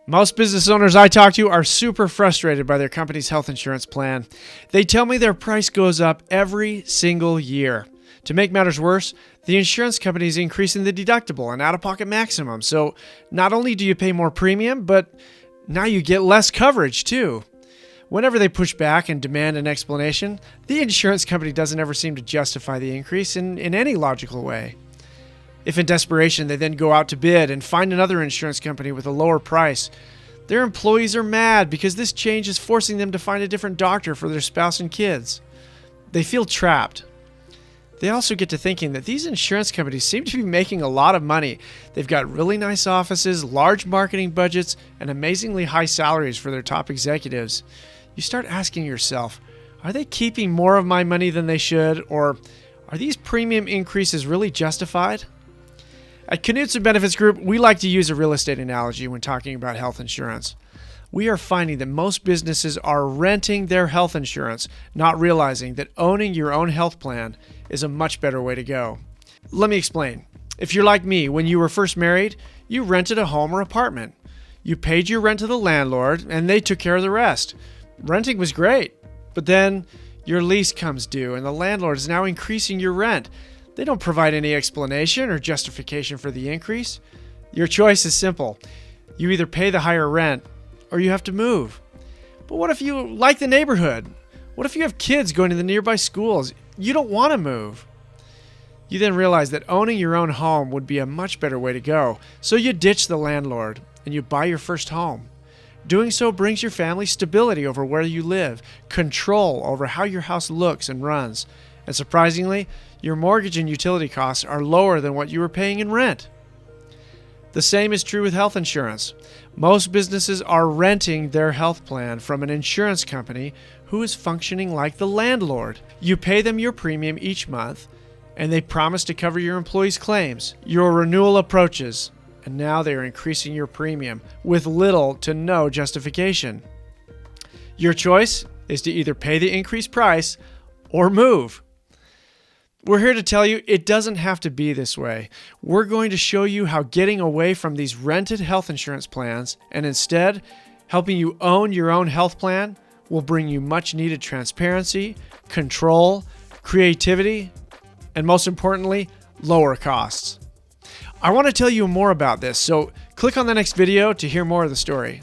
Most business owners I talk to are super frustrated by their company's health insurance plan. They tell me their price goes up every single year. To make matters worse, the insurance company is increasing the deductible and out-of-pocket maximum. So not only do you pay more premium, but now you get less coverage too. Whenever they push back and demand an explanation, the insurance company doesn't ever seem to justify the increase in any logical way. If in desperation they then go out to bid and find another insurance company with a lower price, their employees are mad because this change is forcing them to find a different doctor for their spouse and kids. They feel trapped. They also get to thinking that these insurance companies seem to be making a lot of money. They've got really nice offices, large marketing budgets, and amazingly high salaries for their top executives. You start asking yourself, are they keeping more of my money than they should, or are these premium increases really justified? At Knudsen Benefits Group, we like to use a real estate analogy when talking about health insurance. We are finding that most businesses are renting their health insurance, not realizing that owning your own health plan is a much better way to go. Let me explain. If you're like me, when you were first married, you rented a home or apartment. You paid your rent to the landlord, and they took care of the rest. Renting was great, but then your lease comes due, and the landlord is now increasing your rent. They don't provide any explanation or justification for the increase. Your choice is simple. You either pay the higher rent or you have to move. But what if you like the neighborhood? What if you have kids going to the nearby schools? You don't want to move. You then realize that owning your own home would be a much better way to go. So you ditch the landlord and you buy your first home. Doing so brings your family stability over where you live, control over how your house looks and runs, and surprisingly, your mortgage and utility costs are lower than what you were paying in rent. The same is true with health insurance. Most businesses are renting their health plan from an insurance company who is functioning like the landlord. You pay them your premium each month, and they promise to cover your employees' claims. Your renewal approaches, and now they are increasing your premium with little to no justification. Your choice is to either pay the increased price or move. We're here to tell you it doesn't have to be this way. We're going to show you how getting away from these rented health insurance plans and instead helping you own your own health plan will bring you much needed transparency, control, creativity, and most importantly, lower costs. I want to tell you more about this, so click on the next video to hear more of the story.